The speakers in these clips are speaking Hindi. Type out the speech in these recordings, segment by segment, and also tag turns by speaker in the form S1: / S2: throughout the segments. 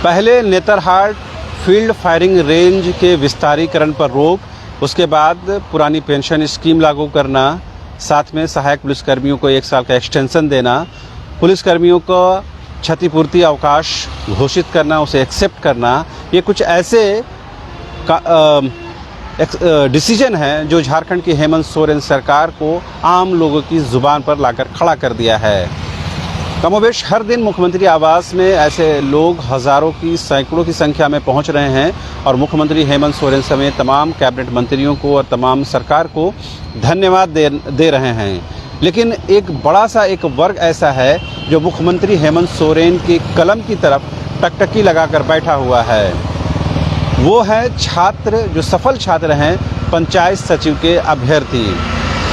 S1: पहले नेतरहाट फील्ड फायरिंग रेंज के विस्तारीकरण पर रोक, उसके बाद पुरानी पेंशन स्कीम लागू करना, साथ में सहायक पुलिसकर्मियों को 1 साल का एक्सटेंशन देना, पुलिसकर्मियों को क्षतिपूर्ति अवकाश घोषित करना, उसे एक्सेप्ट करना, ये कुछ ऐसे डिसीजन है जो झारखंड की हेमंत सोरेन सरकार को आम लोगों की ज़ुबान पर लाकर खड़ा कर दिया है। कमोबेश हर दिन मुख्यमंत्री आवास में ऐसे लोग हज़ारों की सैकड़ों की संख्या में पहुंच रहे हैं और मुख्यमंत्री हेमंत सोरेन समेत तमाम कैबिनेट मंत्रियों को और तमाम सरकार को धन्यवाद दे रहे हैं। लेकिन एक बड़ा सा एक वर्ग ऐसा है जो मुख्यमंत्री हेमंत सोरेन की कलम की तरफ टकटकी लगाकर बैठा हुआ है। वो है छात्र, जो सफल छात्र हैं, पंचायत सचिव के अभ्यर्थी।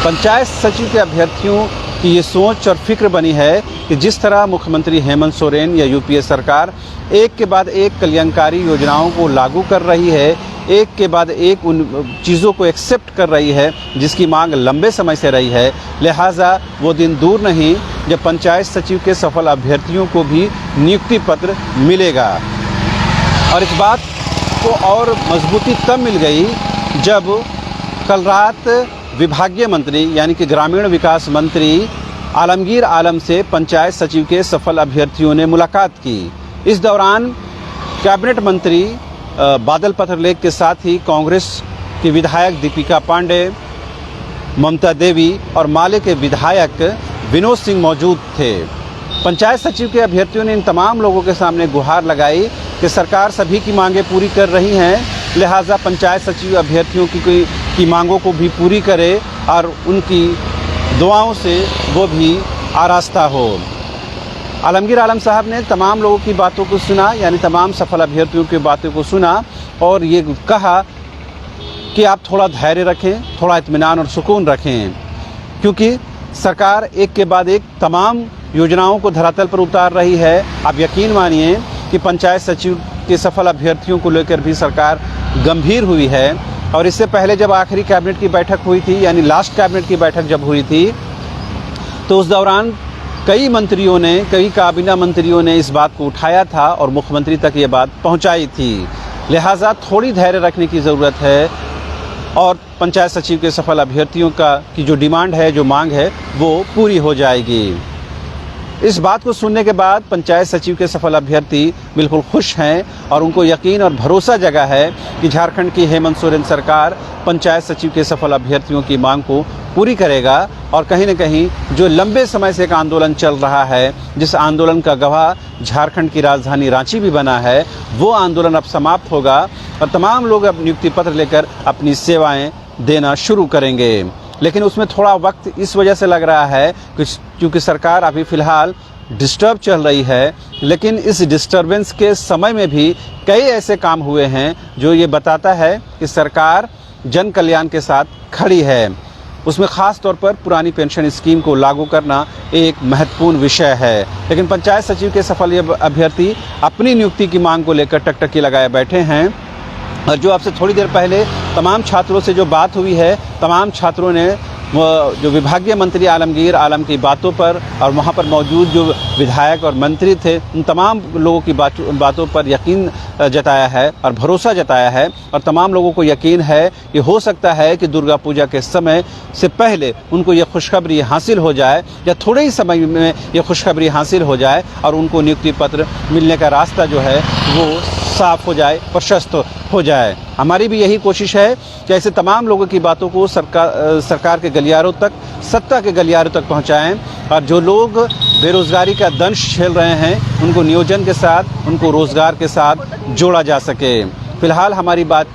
S1: पंचायत सचिव के अभ्यर्थियों की ये सोच और फिक्र बनी है कि जिस तरह मुख्यमंत्री हेमंत सोरेन या यूपीए सरकार एक के बाद एक कल्याणकारी योजनाओं को लागू कर रही है, एक के बाद एक उन चीज़ों को एक्सेप्ट कर रही है जिसकी मांग लंबे समय से रही है, लिहाजा वो दिन दूर नहीं जब पंचायत सचिव के सफल अभ्यर्थियों को भी नियुक्ति पत्र मिलेगा। और इस बात को और मजबूती तब मिल गई जब कल रात विभागीय मंत्री यानी कि ग्रामीण विकास मंत्री आलमगीर आलम से पंचायत सचिव के सफल अभ्यर्थियों ने मुलाकात की। इस दौरान कैबिनेट मंत्री बादल पत्रलेख के साथ ही कांग्रेस की विधायक दीपिका पांडे, ममता देवी और माले के विधायक विनोद सिंह मौजूद थे। पंचायत सचिव के अभ्यर्थियों ने इन तमाम लोगों के सामने गुहार लगाई कि सरकार सभी की मांगें पूरी कर रही हैं, लिहाजा पंचायत सचिव अभ्यर्थियों की मांगों को भी पूरी करे और उनकी दुआओं से वो भी आरास्ता हो। आलमगीर आलम साहब ने तमाम लोगों की बातों को सुना, यानी तमाम सफल अभ्यर्थियों की बातों को सुना और ये कहा कि आप थोड़ा धैर्य रखें, थोड़ा इत्मीनान और सुकून रखें, क्योंकि सरकार एक के बाद एक तमाम योजनाओं को धरातल पर उतार रही है। आप यकीन मानिए कि पंचायत सचिव के सफल अभ्यर्थियों को लेकर भी सरकार गंभीर हुई है। और इससे पहले जब आखिरी कैबिनेट की बैठक हुई थी, यानी लास्ट कैबिनेट की बैठक जब हुई थी, तो उस दौरान कई काबीना मंत्रियों ने इस बात को उठाया था और मुख्यमंत्री तक ये बात पहुंचाई थी। लिहाजा थोड़ी धैर्य रखने की ज़रूरत है और पंचायत सचिव के सफल अभ्यर्थियों की जो डिमांड है, जो मांग है, वो पूरी हो जाएगी। इस बात को सुनने के बाद पंचायत सचिव के सफल अभ्यर्थी बिल्कुल खुश हैं और उनको यकीन और भरोसा जगा है कि झारखंड की हेमंत सोरेन सरकार पंचायत सचिव के सफल अभ्यर्थियों की मांग को पूरी करेगा। और कहीं न कहीं जो लंबे समय से एक आंदोलन चल रहा है, जिस आंदोलन का गवाह झारखंड की राजधानी रांची भी बना है, वो आंदोलन अब समाप्त होगा और तमाम लोग अब नियुक्ति पत्र लेकर अपनी सेवाएं देना शुरू करेंगे। लेकिन उसमें थोड़ा वक्त इस वजह से लग रहा है क्योंकि सरकार अभी फ़िलहाल डिस्टर्ब चल रही है, लेकिन इस डिस्टर्बेंस के समय में भी कई ऐसे काम हुए हैं जो ये बताता है कि सरकार जन कल्याण के साथ खड़ी है। उसमें ख़ास तौर पर पुरानी पेंशन स्कीम को लागू करना एक महत्वपूर्ण विषय है। लेकिन पंचायत सचिव के सफल अभ्यर्थी अपनी नियुक्ति की मांग को लेकर टकटकी लगाए बैठे हैं। और जो आपसे थोड़ी देर पहले तमाम छात्रों से जो बात हुई है, तमाम छात्रों ने जो विभागीय मंत्री आलमगीर आलम की बातों पर और वहाँ पर मौजूद जो विधायक और मंत्री थे, उन तमाम लोगों की बातों पर यकीन जताया है और भरोसा जताया है। और तमाम लोगों को यकीन है कि हो सकता है कि दुर्गा पूजा के समय से पहले उनको ये खुशखबरी हासिल हो जाए या थोड़े ही समय में ये खुशखबरी हासिल हो जाए और उनको नियुक्ति पत्र मिलने का रास्ता जो है वो साफ हो जाए, प्रशस्त हो जाए। हमारी भी यही कोशिश है कि ऐसे तमाम लोगों की बातों को सरकार के गलियारों तक, सत्ता के गलियारों तक पहुंचाएं और जो लोग बेरोज़गारी का दंश झेल रहे हैं उनको नियोजन के साथ, उनको रोज़गार के साथ जोड़ा जा सके। फ़िलहाल हमारी बात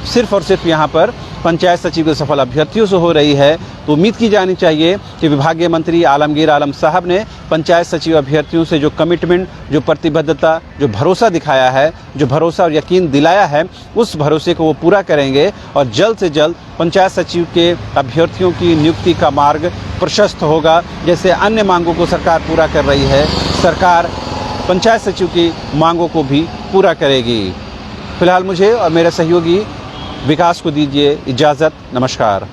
S1: सिर्फ़ और सिर्फ यहाँ पर पंचायत सचिव के सफल अभ्यर्थियों से हो रही है, तो उम्मीद की जानी चाहिए कि विभागीय मंत्री आलमगीर आलम साहब ने पंचायत सचिव अभ्यर्थियों से जो कमिटमेंट, जो प्रतिबद्धता, जो भरोसा दिखाया है, जो भरोसा और यकीन दिलाया है, उस भरोसे को वो पूरा करेंगे और जल्द से जल्द पंचायत सचिव के अभ्यर्थियों की नियुक्ति का मार्ग प्रशस्त होगा। जैसे अन्य मांगों को सरकार पूरा कर रही है, सरकार पंचायत सचिव की मांगों को भी पूरा करेगी। फिलहाल मुझे और मेरे सहयोगी विकास को दीजिए इजाज़त। नमस्कार।